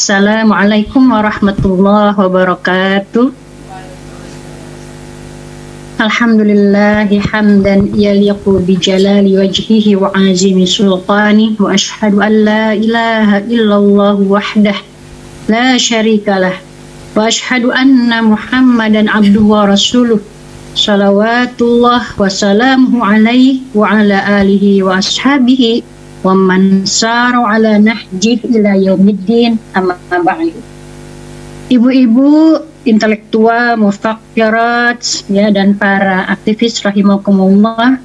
Assalamualaikum warahmatullahi wabarakatuh. Alhamdulillahi hamdan yaliqu bi jalali wajhihi wa azimi sultani wa ashhadu an la ilaha illallah wahdah la syarikalah wa ashhadu anna Muhammadan abduhu wa rasuluh salawatullah wa salamuhu alaihi wa ala alihi wa ashabihi wa man saru ala nahjih ila yaumiddin, amma ba'du. Ibu-ibu intelektual, mufakkirat ya, dan para aktivis rahimakumullah,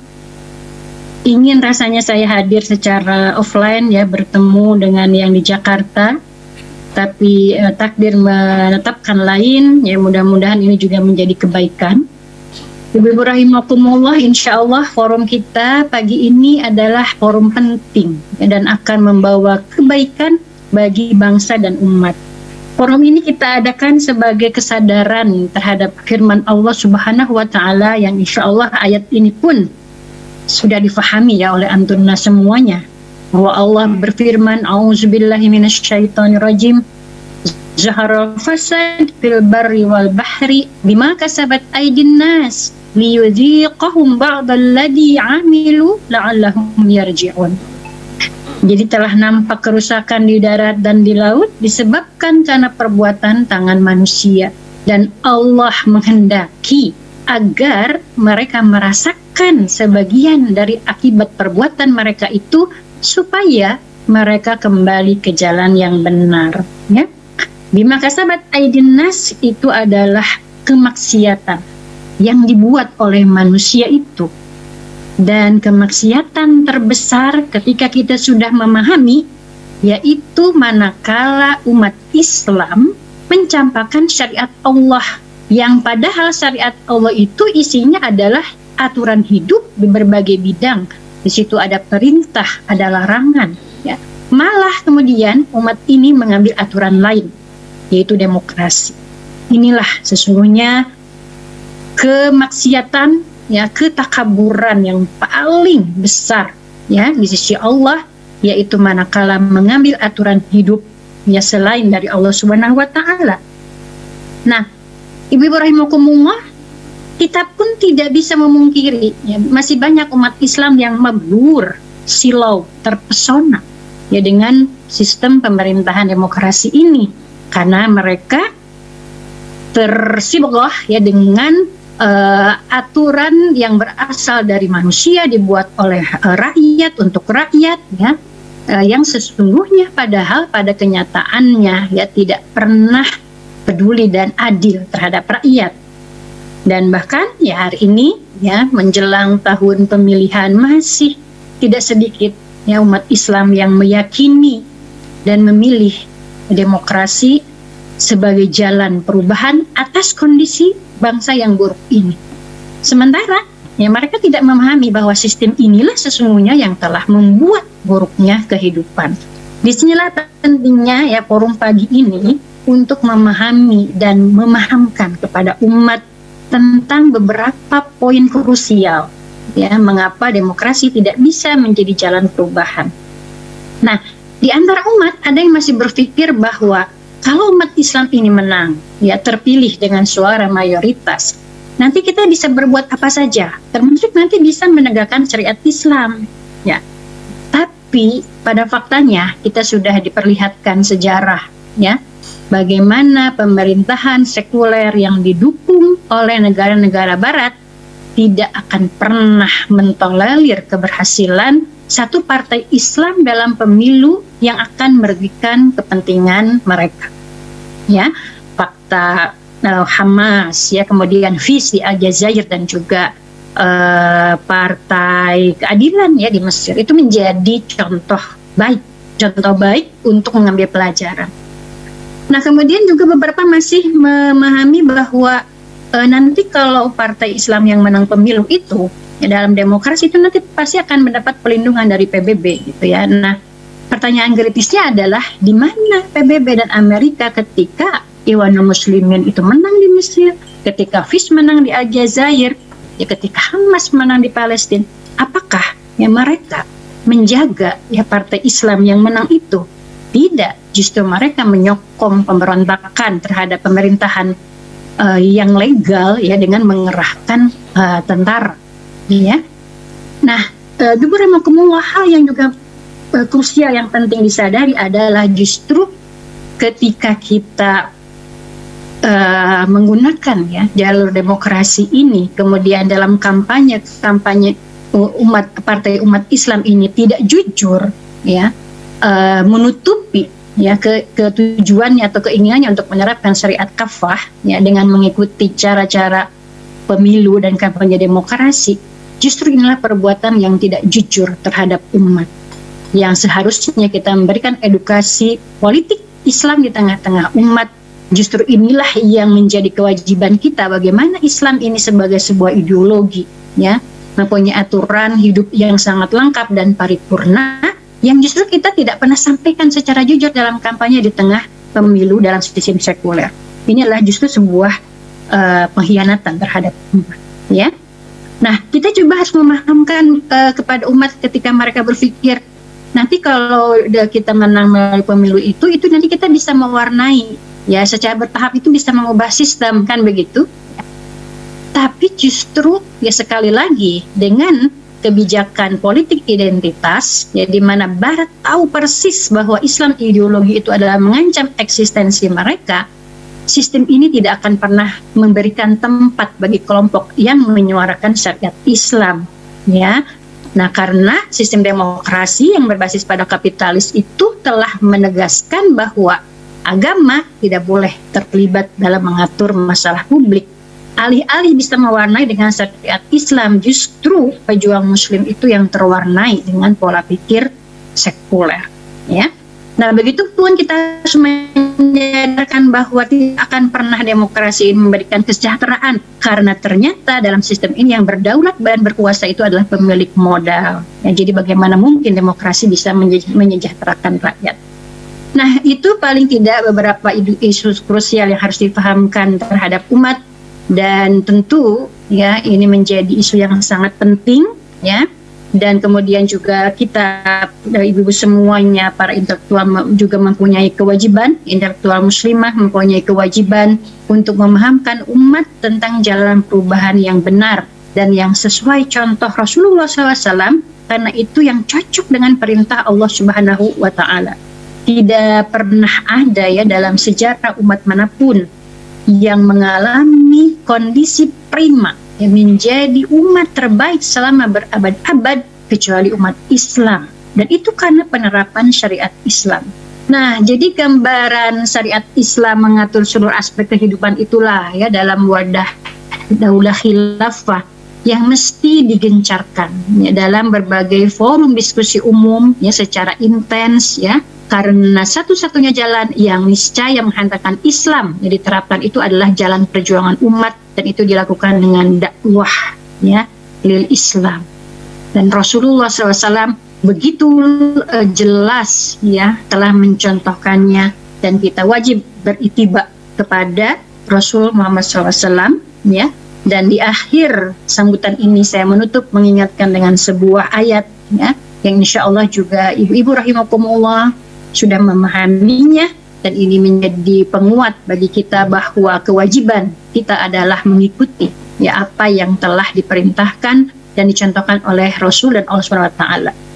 ingin rasanya saya hadir secara offline ya, bertemu dengan yang di Jakarta, tapi takdir menetapkan lain ya, mudah-mudahan ini juga menjadi kebaikan. Ibu-ibu rahimakumullah, insya Allah forum kita pagi ini adalah forum penting ya, dan akan membawa kebaikan bagi bangsa dan umat. Forum ini kita adakan sebagai kesadaran terhadap firman Allah Subhanahu wa Ta'ala, yang insya Allah ayat ini pun sudah difahami ya oleh antunna semuanya, bahwa Allah berfirman, A'udzubillahi minasyaitonirrajim, Zahara fasad fil barri wal bahri bima kasabat aydin nas liyudhiqahum ba'dalladhi amilu la'allahum yarji'un. Jadi telah nampak kerusakan di darat dan di laut disebabkan karena perbuatan tangan manusia, dan Allah menghendaki agar mereka merasakan sebagian dari akibat perbuatan mereka itu supaya mereka kembali ke jalan yang benar ya. Bima kasabat aydin nas itu adalah kemaksiatan yang dibuat oleh manusia itu. Dan kemaksiatan terbesar ketika kita sudah memahami, yaitu manakala umat Islam mencampakkan syariat Allah, yang padahal syariat Allah itu isinya adalah aturan hidup di berbagai bidang. Di situ ada perintah, ada larangan ya. Malah kemudian umat ini mengambil aturan lain, yaitu demokrasi. Inilah sesungguhnya kemaksiatan ya, ketakaburan yang paling besar ya di sisi Allah, yaitu manakala mengambil aturan hidup ya selain dari Allah Subhanahu wa Ta'ala. Nah, ibu-ibu rahimakumullah, kita pun tidak bisa memungkiri ya, masih banyak umat Islam yang mabur, silau, terpesona ya dengan sistem pemerintahan demokrasi ini, karena mereka tersibuk ya dengan aturan yang berasal dari manusia, dibuat oleh rakyat untuk rakyat ya, yang sesungguhnya padahal pada kenyataannya ya tidak pernah peduli dan adil terhadap rakyat. Dan bahkan ya hari ini ya menjelang tahun pemilihan masih tidak sedikit ya umat Islam yang meyakini dan memilih demokrasi sebagai jalan perubahan atas kondisi bangsa yang buruk ini. Sementara ya mereka tidak memahami bahwa sistem inilah sesungguhnya yang telah membuat buruknya kehidupan. Disinilah pentingnya ya forum pagi ini untuk memahami dan memahamkan kepada umat tentang beberapa poin krusial ya, mengapa demokrasi tidak bisa menjadi jalan perubahan. Nah, di antara umat ada yang masih berpikir bahwa kalau umat Islam ini menang, ya terpilih dengan suara mayoritas, nanti kita bisa berbuat apa saja, termasuk nanti bisa menegakkan syariat Islam. Ya, tapi pada faktanya kita sudah diperlihatkan sejarah, ya, bagaimana pemerintahan sekuler yang didukung oleh negara-negara Barat tidak akan pernah mentolerir keberhasilan satu partai Islam dalam pemilu yang akan merugikan kepentingan mereka. Ya, fakta Hamas, ya, kemudian FIS di Aljazair dan juga Partai Keadilan ya di Mesir itu menjadi contoh baik untuk mengambil pelajaran. Nah, kemudian juga beberapa masih memahami bahwa nanti kalau partai Islam yang menang pemilu itu ya, dalam demokrasi itu nanti pasti akan mendapat pelindungan dari PBB gitu ya. Nah, pertanyaan kritisnya adalah di mana PBB dan Amerika ketika Ikhwanul Muslimin itu menang di Mesir, ketika FIS menang di Aljazair, ya ketika Hamas menang di Palestina, apakah ya mereka menjaga ya partai Islam yang menang itu Tidak, justru mereka menyokong pemberontakan terhadap pemerintahan yang legal ya dengan mengerahkan tentara. Ya. Nah, beberapa hal yang juga krusial yang penting disadari adalah justru ketika kita menggunakan ya jalur demokrasi ini, kemudian dalam kampanye partai umat Islam ini tidak jujur ya, menutupi ya ketujuannya atau keinginannya untuk menerapkan syariat kafah ya dengan mengikuti cara-cara pemilu dan kampanye demokrasi, justru inilah perbuatan yang tidak jujur terhadap umat, yang seharusnya kita memberikan edukasi politik Islam di tengah-tengah umat. Justru inilah yang menjadi kewajiban kita, bagaimana Islam ini sebagai sebuah ideologi ya, mempunyai aturan hidup yang sangat lengkap dan paripurna, yang justru kita tidak pernah sampaikan secara jujur dalam kampanye di tengah pemilu dalam sistem sekuler. Ini adalah justru sebuah pengkhianatan terhadap umat ya. Nah, kita coba harus memahamkan kepada umat ketika mereka berpikir nanti kalau kita menang melalui pemilu itu nanti kita bisa mewarnai ya, secara bertahap itu bisa mengubah sistem, kan begitu. Tapi justru ya sekali lagi dengan kebijakan politik identitas ya, di mana Barat tahu persis bahwa Islam ideologi itu adalah mengancam eksistensi mereka, sistem ini tidak akan pernah memberikan tempat bagi kelompok yang menyuarakan syariat Islam ya. Nah, karena sistem demokrasi yang berbasis pada kapitalis itu telah menegaskan bahwa agama tidak boleh terlibat dalam mengatur masalah publik. Alih-alih bisa mewarnai dengan syariat Islam, justru pejuang Muslim itu yang terwarnai dengan pola pikir sekuler. Ya, nah begitu pun kita harus menyadarkan bahwa tidak akan pernah demokrasi ini memberikan kesejahteraan, karena ternyata dalam sistem ini yang berdaulat dan berkuasa itu adalah pemilik modal. Ya, jadi bagaimana mungkin demokrasi bisa menyejahterakan rakyat? Nah, itu paling tidak beberapa isu krusial yang harus dipahamkan terhadap umat, dan tentu ya ini menjadi isu yang sangat penting ya. Dan kemudian juga kita ibu-ibu semuanya, para intelektual juga mempunyai kewajiban, intelektual muslimah mempunyai kewajiban untuk memahamkan umat tentang jalan perubahan yang benar dan yang sesuai contoh Rasulullah SAW, karena itu yang cocok dengan perintah Allah Subhanahu wa Ta'ala. Tidak pernah ada ya dalam sejarah umat manapun yang mengalami kondisi prima yang menjadi umat terbaik selama berabad-abad kecuali umat Islam, dan itu karena penerapan syariat Islam. Nah, jadi gambaran syariat Islam mengatur seluruh aspek kehidupan itulah ya dalam wadah daulah khilafah yang mesti digencarkan ya dalam berbagai forum diskusi umum ya secara intens ya, karena satu-satunya jalan yang niscaya menghantarkan Islam yang diterapkan itu adalah jalan perjuangan umat, dan itu dilakukan dengan dakwah ya lil Islam. Dan Rasulullah SAW begitu jelas ya telah mencontohkannya, dan kita wajib beritiba kepada Rasul Muhammad SAW ya. Dan di akhir sambutan ini saya menutup mengingatkan dengan sebuah ayat ya, yang insya Allah juga ibu-ibu rahimakumullah sudah memahaminya, dan ini menjadi penguat bagi kita bahwa kewajiban kita adalah mengikuti ya apa yang telah diperintahkan dan dicontohkan oleh Rasul dan Allah SWT.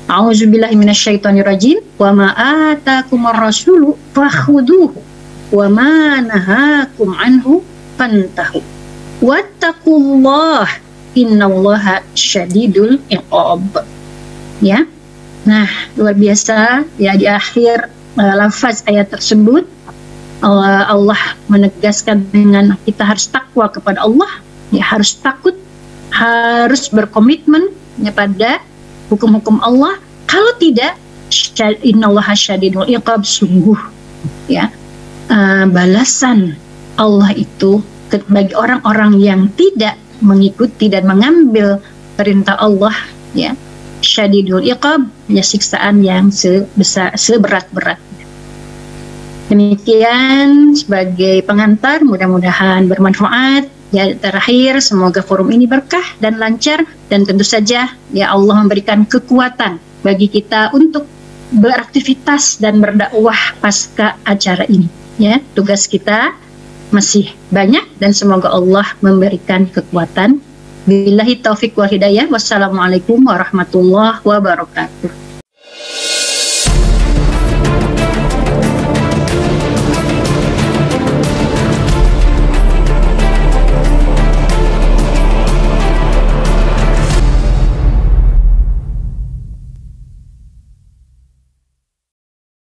A'udzubillahi minasyaitonirrajim. Wa ma atakumur rasulu fakhuduhu wa ma nahakum anhu fantahu. Wattaqullah innallaha syadidul iqab. Ya. Nah, luar biasa ya, di akhir lafaz ayat tersebut Allah menegaskan dengan kita harus takwa kepada Allah, ya harus takut, harus berkomitmen ya pada hukum-hukum Allah. Kalau tidak, innallaha syadidul iqab, sungguh ya balasan Allah itu bagi orang-orang yang tidak mengikuti dan mengambil perintah Allah ya, syadidul iqab, ya siksaan yang seberat-beratnya. Demikian sebagai pengantar, mudah-mudahan bermanfaat. Ya, terakhir semoga forum ini berkah dan lancar, dan tentu saja ya Allah memberikan kekuatan bagi kita untuk beraktivitas dan berdakwah pasca acara ini. Ya, tugas kita masih banyak dan semoga Allah memberikan kekuatan. Billahi taufik wal hidayah. Wassalamualaikum warahmatullahi wabarakatuh.